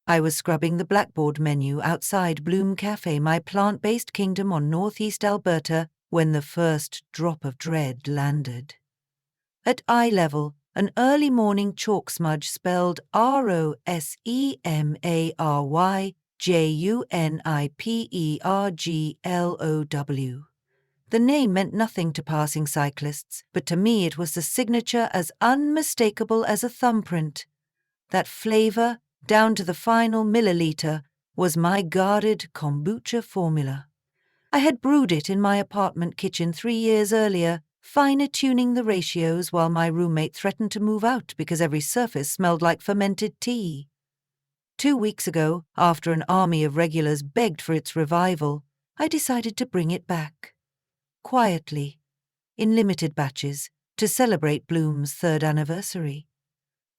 I was scrubbing the blackboard menu outside Bloom Cafe, my plant-based kingdom on northeast Alberta, when the first drop of dread landed. At eye level, an early morning chalk smudge spelled ROSEMARYJUNIPERGLOW. The name meant nothing to passing cyclists, but to me it was the signature as unmistakable as a thumbprint. That flavor, down to the final milliliter, was my guarded kombucha formula. I had brewed it in my apartment kitchen 3 years earlier, fine-tuning the ratios while my roommate threatened to move out because every surface smelled like fermented tea. 2 weeks ago, after an army of regulars begged for its revival, I decided to bring it back. Quietly, in limited batches, to celebrate Bloom's 3rd anniversary.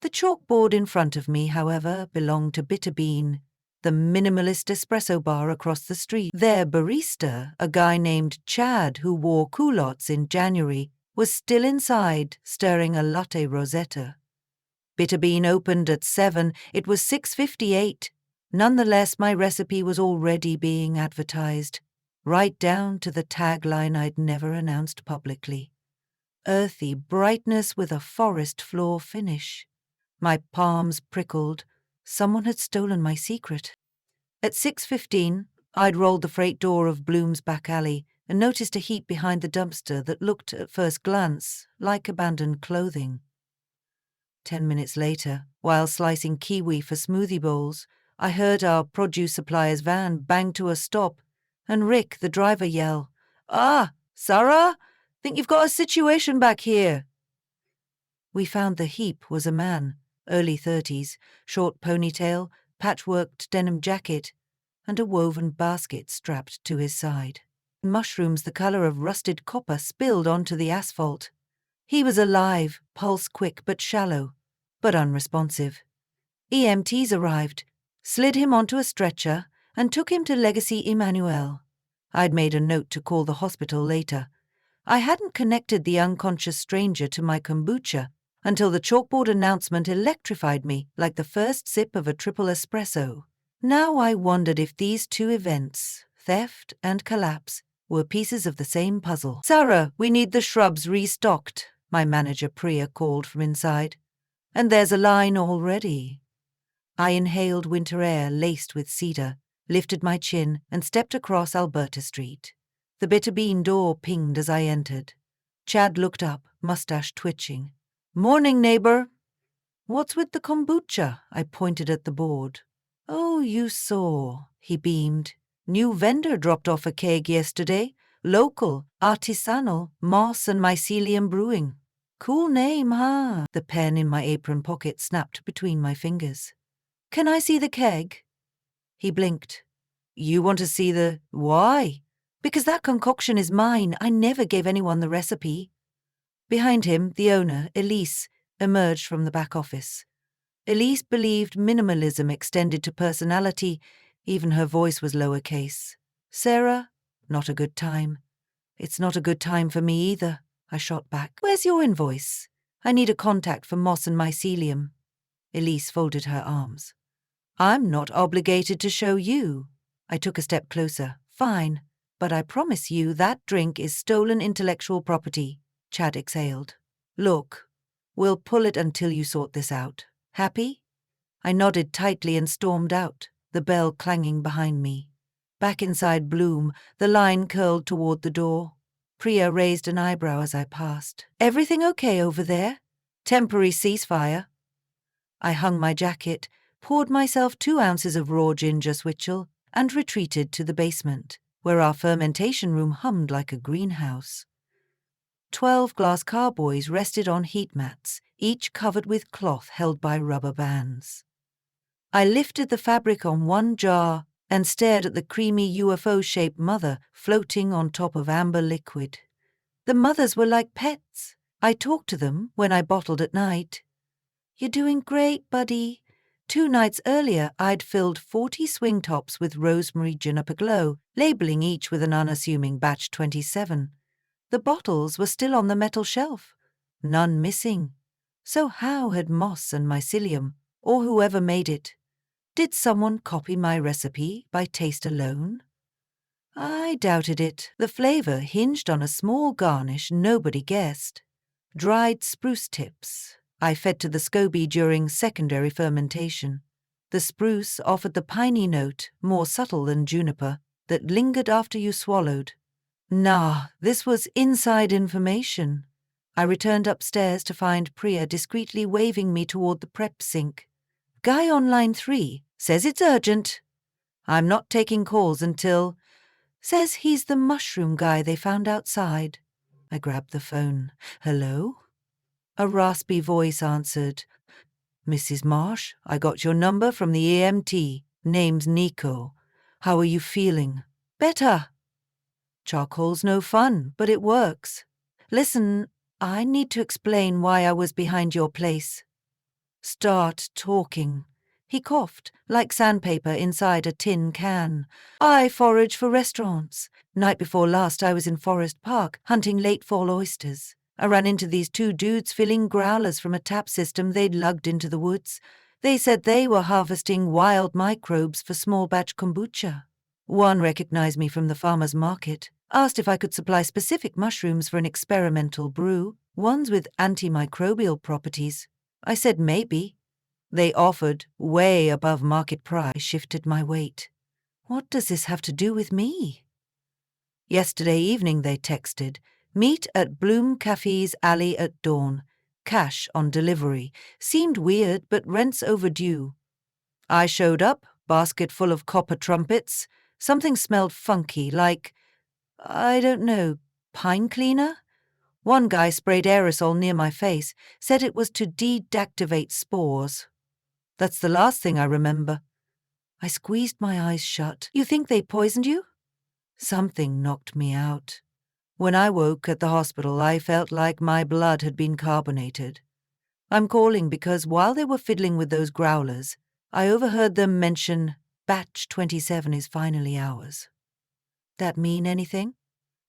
The chalkboard in front of me, however, belonged to Bitter Bean, the minimalist espresso bar across the street. Their barista, a guy named Chad who wore culottes in January, was still inside, stirring a latte rosetta. Bitter Bean opened at 7, it was 6:58. Nonetheless, my recipe was already being advertised, right down to the tagline I'd never announced publicly. Earthy brightness with a forest floor finish. My palms prickled. Someone had stolen my secret. At 6:15, I'd rolled the freight door of Bloom's back alley and noticed a heap behind the dumpster that looked, at first glance, like abandoned clothing. 10 minutes later, while slicing kiwi for smoothie bowls, I heard our produce supplier's van bang to a stop and Rick, the driver, yell, "Ah, Sarah? Think you've got a situation back here." We found the heap was a man, early 30s, short ponytail, patchworked denim jacket, and a woven basket strapped to his side. Mushrooms the color of rusted copper spilled onto the asphalt. He was alive, pulse quick but shallow, but unresponsive. EMTs arrived, slid him onto a stretcher, and took him to Legacy Emmanuel. I'd made a note to call the hospital later. I hadn't connected the unconscious stranger to my kombucha until the chalkboard announcement electrified me like the first sip of a triple espresso. Now I wondered if these two events, theft and collapse, were pieces of the same puzzle. "Sarah, we need the shrubs restocked," my manager Priya called from inside. "And there's a line already." I inhaled winter air laced with cedar, lifted my chin, and stepped across Alberta Street. The Bitter Bean door pinged as I entered. Chad looked up, mustache twitching. "Morning, neighbor." "What's with the kombucha?" I pointed at the board. "Oh, you saw," he beamed. "New vendor dropped off a keg yesterday. Local, artisanal, moss and mycelium brewing. Cool name, huh?" The pen in my apron pocket snapped between my fingers. "Can I see the keg?" He blinked. "You want to see the... Why?" "Because that concoction is mine. I never gave anyone the recipe." Behind him, the owner, Elise, emerged from the back office. Elise believed minimalism extended to personality. Even her voice was lowercase. "Sarah, not a good time." "It's not a good time for me either," I shot back. "Where's your invoice? I need a contact for moss and mycelium." Elise folded her arms. "I'm not obligated to show you." I took a step closer. "Fine, but I promise you that drink is stolen intellectual property." Chad exhaled. "Look, we'll pull it until you sort this out. Happy?" I nodded tightly and stormed out, the bell clanging behind me. Back inside Bloom, the line curled toward the door. Priya raised an eyebrow as I passed. "Everything okay over there? Temporary ceasefire." I hung my jacket, poured myself 2 ounces of raw ginger switchel, and retreated to the basement, where our fermentation room hummed like a greenhouse. 12 glass carboys rested on heat mats, each covered with cloth held by rubber bands. I lifted the fabric on one jar and stared at the creamy UFO-shaped mother floating on top of amber liquid. The mothers were like pets. I talked to them when I bottled at night. "You're doing great, buddy." 2 nights earlier, I'd filled 40 swing tops with rosemary Juniper Glow, labeling each with an unassuming batch 27. The bottles were still on the metal shelf, none missing. So how had moss and mycelium, or whoever made it, Did someone copy my recipe by taste alone? I doubted it. The flavor hinged on a small garnish nobody guessed. Dried spruce tips. I fed to the SCOBY during secondary fermentation. The spruce offered the piney note, more subtle than juniper, that lingered after you swallowed. Nah, this was inside information. I returned upstairs to find Priya discreetly waving me toward the prep sink. Guy on line 3 says it's urgent. I'm not taking calls until... Says he's the mushroom guy they found outside. I grabbed the phone. Hello? A raspy voice answered. Mrs. Marsh, I got your number from the EMT. Name's Nico. How are you feeling? Better. Charcoal's no fun, but it works. Listen, I need to explain why I was behind your place. Start talking. He coughed, like sandpaper inside a tin can. I forage for restaurants. Night before last I was in Forest Park, hunting late fall oysters. I ran into these 2 dudes filling growlers from a tap system they'd lugged into the woods. They said they were harvesting wild microbes for small batch kombucha. One recognized me from the farmer's market, asked if I could supply specific mushrooms for an experimental brew, ones with antimicrobial properties. I said maybe. They offered, way above market price. I shifted my weight. What does this have to do with me? Yesterday evening they texted, meet at Bloom Cafe's alley at dawn. Cash on delivery. Seemed weird, but rent's overdue. I showed up, basket full of copper trumpets. Something smelled funky, like, I don't know, pine cleaner? One guy sprayed aerosol near my face, said it was to deactivate spores. That's the last thing I remember. I squeezed my eyes shut. You think they poisoned you? Something knocked me out. When I woke at the hospital, I felt like my blood had been carbonated. I'm calling because while they were fiddling with those growlers, I overheard them mention, Batch 27 is finally ours. That mean anything?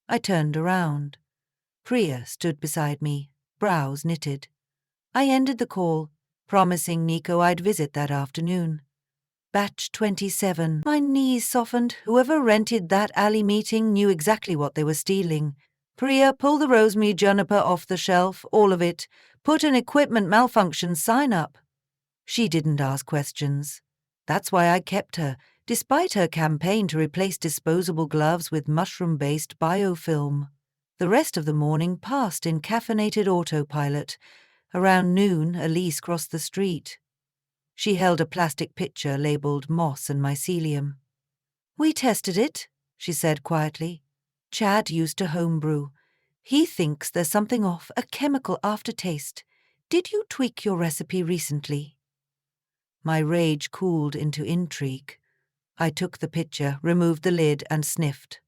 I turned around. Priya stood beside me, brows knitted. I ended the call, promising Nico I'd visit that afternoon. Batch 27. My knees softened. Whoever rented that alley meeting knew exactly what they were stealing. Priya, pull the rosemary juniper off the shelf, all of it. Put an equipment malfunction sign up. She didn't ask questions. That's why I kept her, despite her campaign to replace disposable gloves with mushroom-based biofilm. The rest of the morning passed in caffeinated autopilot. Around noon, Elise crossed the street. She held a plastic pitcher labeled moss and mycelium. We tested it, she said quietly. Chad used to homebrew. He thinks there's something off, a chemical aftertaste. Did you tweak your recipe recently? My rage cooled into intrigue. I took the pitcher, removed the lid, and sniffed.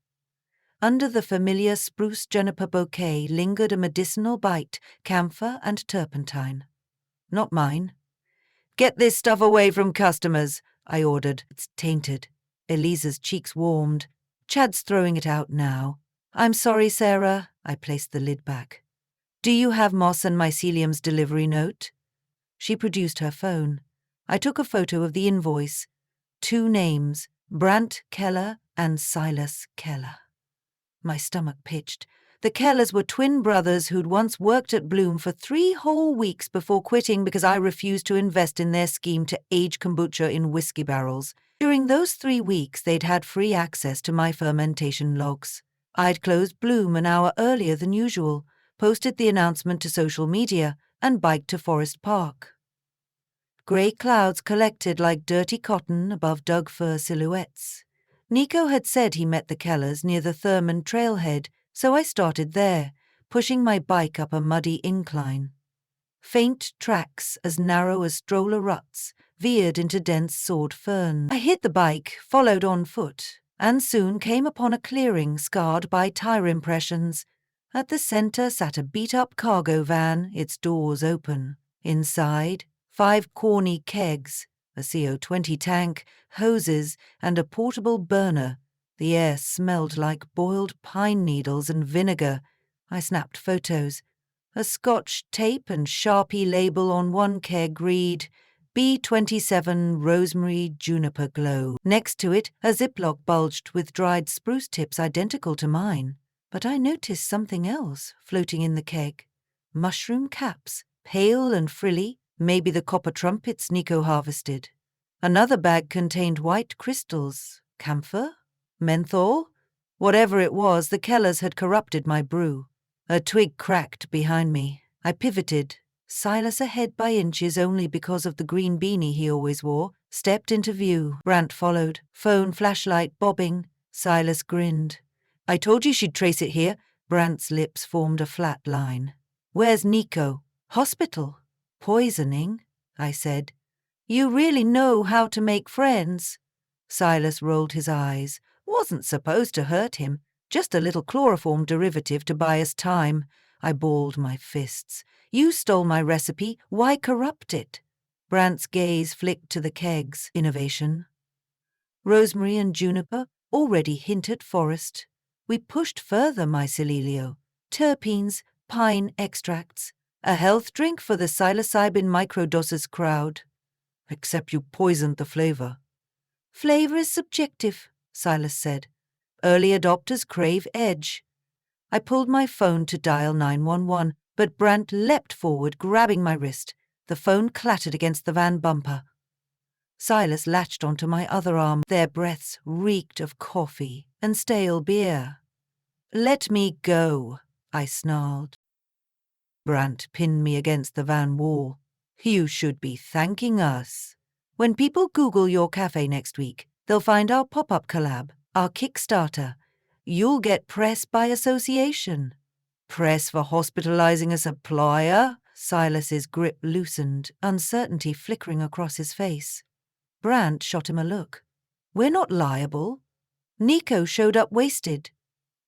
Under the familiar spruce juniper bouquet lingered a medicinal bite, camphor and turpentine. Not mine. Get this stuff away from customers, I ordered. It's tainted. Elisa's cheeks warmed. Chad's throwing it out now. I'm sorry, Sarah. I placed the lid back. Do you have moss and mycelium's delivery note? She produced her phone. I took a photo of the invoice. 2 names, Brant Keller and Silas Keller. My stomach pitched. The Kellers were twin brothers who'd once worked at Bloom for 3 whole weeks before quitting because I refused to invest in their scheme to age kombucha in whiskey barrels. During those 3 weeks, they'd had free access to my fermentation logs. I'd closed Bloom an hour earlier than usual, posted the announcement to social media, and biked to Forest Park. Grey clouds collected like dirty cotton above dug fir silhouettes. Nico had said he met the Kellers near the Thurman trailhead, so I started there, pushing my bike up a muddy incline. Faint tracks as narrow as stroller ruts veered into dense sword fern. I hit the bike, followed on foot, and soon came upon a clearing scarred by tire impressions. At the center sat a beat-up cargo van, its doors open. Inside, 5 corny kegs, a CO20 tank, hoses, and a portable burner. The air smelled like boiled pine needles and vinegar. I snapped photos. A Scotch tape and Sharpie label on one keg read, B27 Rosemary Juniper Glow. Next to it, a Ziploc bulged with dried spruce tips identical to mine. But I noticed something else floating in the keg. Mushroom caps, pale and frilly, maybe the copper trumpets Nico harvested. Another bag contained white crystals. Camphor? Menthol? Whatever it was, the Kellers had corrupted my brew. A twig cracked behind me. I pivoted. Silas ahead by inches only because of the green beanie he always wore, stepped into view. Brant followed, phone flashlight bobbing. Silas grinned. I told you she'd trace it here. Brant's lips formed a flat line. Where's Nico? Hospital. Poisoning, I said. You really know how to make friends. Silas rolled his eyes. Wasn't supposed to hurt him. Just a little chloroform derivative to buy us time. I balled my fists. You stole my recipe. Why corrupt it? Brant's gaze flicked to the kegs. Innovation. Rosemary and Juniper already hint at forest. We pushed further, my Celilio. Terpenes, pine extracts. A health drink for the psilocybin microdoses crowd. Except you poisoned the flavor. Flavor is subjective, Silas said. Early adopters crave edge. I pulled my phone to dial 911, but Brant leapt forward, grabbing my wrist. The phone clattered against the van bumper. Silas latched onto my other arm. Their breaths reeked of coffee and stale beer. Let me go, I snarled. Brant pinned me against the van wall. You should be thanking us. When people Google your cafe next week, they'll find our pop-up collab, our Kickstarter. You'll get press by association. Press for hospitalizing a supplier? Silas's grip loosened, uncertainty flickering across his face. Brant shot him a look. We're not liable. Nico showed up wasted.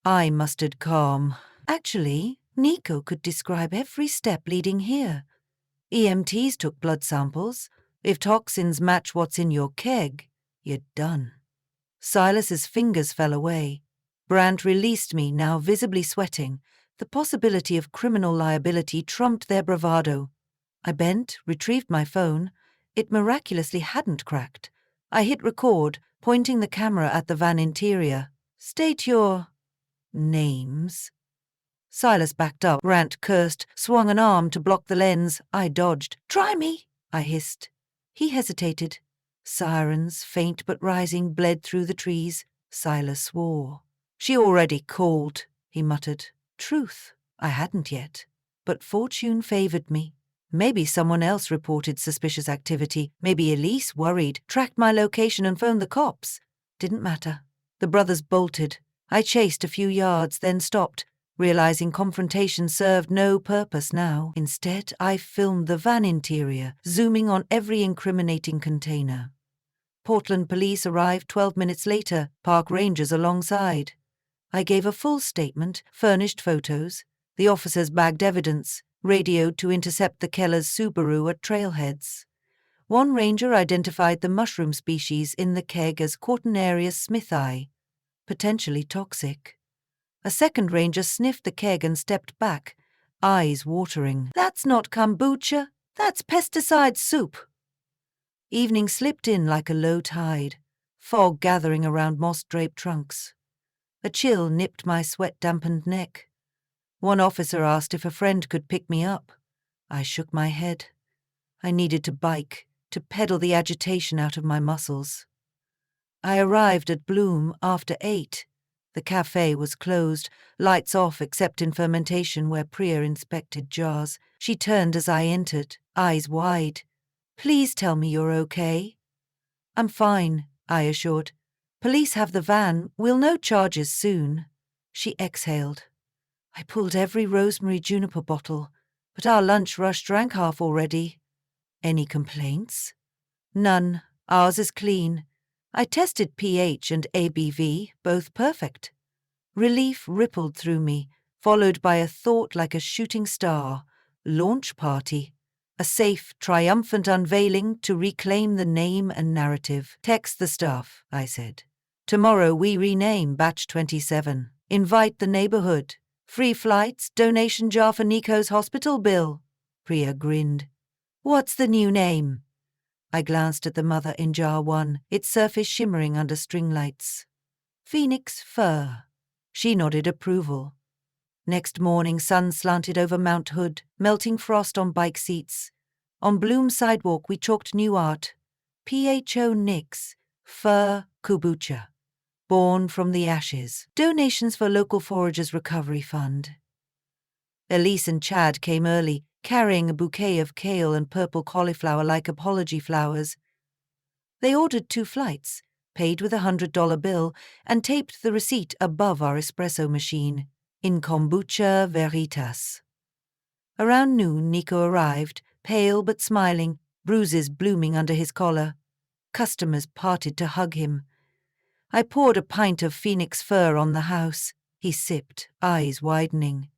I mustered calm. Actually, Nico could describe every step leading here. EMTs took blood samples. If toxins match what's in your keg, you're done. Silas's fingers fell away. Brant released me, now visibly sweating. The possibility of criminal liability trumped their bravado. I bent, retrieved my phone. It miraculously hadn't cracked. I hit record, pointing the camera at the van interior. State your names. Silas backed up. Brant cursed, swung an arm to block the lens. I dodged. Try me, I hissed. He hesitated. Sirens, faint but rising, bled through the trees. Silas swore. She already called, he muttered. Truth, I hadn't yet. But fortune favored me. Maybe someone else reported suspicious activity. Maybe Elise, worried, tracked my location and phoned the cops. Didn't matter. The brothers bolted. I chased a few yards, then stopped, realizing confrontation served no purpose now. Instead, I filmed the van interior, zooming on every incriminating container. Portland police arrived 12 minutes later, park rangers alongside. I gave a full statement, furnished photos. The officers bagged evidence, radioed to intercept the Keller's Subaru at trailheads. One ranger identified the mushroom species in the keg as Cortinarius smithi, potentially toxic. A second ranger sniffed the keg and stepped back, eyes watering. That's not kombucha, that's pesticide soup. Evening slipped in like a low tide, fog gathering around moss-draped trunks. A chill nipped my sweat-dampened neck. One officer asked if a friend could pick me up. I shook my head. I needed to bike, to pedal the agitation out of my muscles. I arrived at Bloom after 8. The cafe was closed, lights off except in fermentation where Priya inspected jars. She turned as I entered, eyes wide. Please tell me you're okay. I'm fine, I assured. Police have the van, we'll know charges soon. She exhaled. I pulled every Rosemary Juniper bottle, but our lunch rush drank half already. Any complaints? None. Ours is clean. I tested pH and ABV, both perfect. Relief rippled through me, followed by a thought like a shooting star. Launch party. A safe, triumphant unveiling to reclaim the name and narrative. Text the staff, I said. Tomorrow we rename Batch 27. Invite the neighborhood. Free flights, donation jar for Nico's hospital bill. Priya grinned. What's the new name? I glanced at the mother in jar 1, its surface shimmering under string lights. Phoenix fir. She nodded approval. Next morning, sun slanted over Mount Hood, melting frost on bike seats. On Bloom's sidewalk, we chalked new art. PHO Nix, Fir Kombucha. Born from the ashes. Donations for local foragers' recovery fund. Elise and Chad came early, carrying a bouquet of kale and purple cauliflower like apology flowers. They ordered 2 flights, paid with $100 bill, and taped the receipt above our espresso machine, in Kombucha Veritas. Around noon, Nico arrived, pale but smiling, bruises blooming under his collar. Customers parted to hug him. I poured a pint of Phoenix fir on the house. He sipped, eyes widening.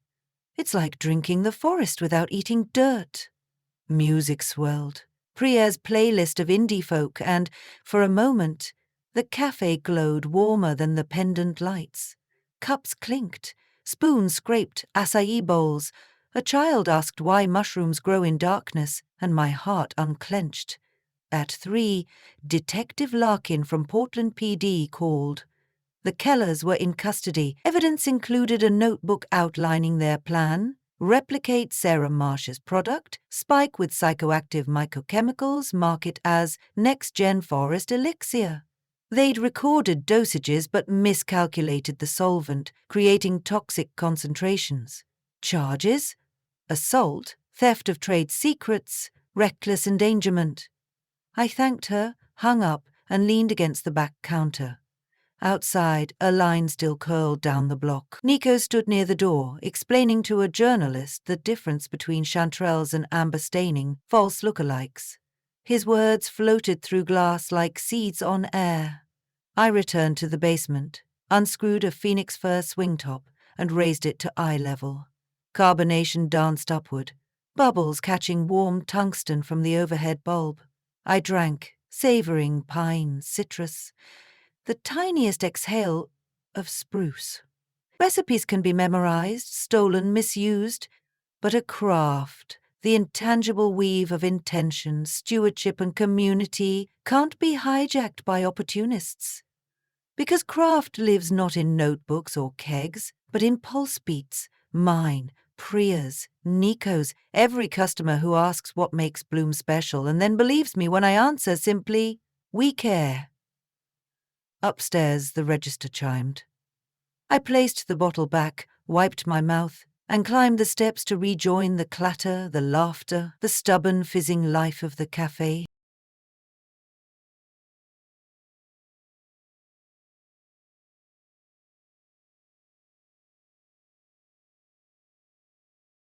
It's like drinking the forest without eating dirt. Music swirled. Priya's playlist of indie folk, and, for a moment, the cafe glowed warmer than the pendant lights. Cups clinked, spoons scraped acai bowls. A child asked why mushrooms grow in darkness, and my heart unclenched. At 3, Detective Larkin from Portland PD called. The Kellers were in custody. Evidence included a notebook outlining their plan. Replicate Sarah Marsh's product, spike with psychoactive mycochemicals, market as next-gen forest elixir. They'd recorded dosages but miscalculated the solvent, creating toxic concentrations. Charges? Assault, theft of trade secrets, reckless endangerment. I thanked her, hung up, and leaned against the back counter. Outside, a line still curled down the block. Nico stood near the door, explaining to a journalist the difference between chanterelles and amber staining, false lookalikes. His words floated through glass like seeds on air. I returned to the basement, unscrewed a Phoenix fir swing top, and raised it to eye level. Carbonation danced upward, bubbles catching warm tungsten from the overhead bulb. I drank, savoring pine, citrus, the tiniest exhale of spruce. Recipes can be memorized, stolen, misused, but a craft, the intangible weave of intention, stewardship, and community, can't be hijacked by opportunists. Because craft lives not in notebooks or kegs, but in pulse beats, mine, Priya's, Nico's, every customer who asks what makes Bloom special and then believes me when I answer simply, we care. Upstairs, the register chimed. I placed the bottle back, wiped my mouth, and climbed the steps to rejoin the clatter, the laughter, the stubborn, fizzing life of the cafe.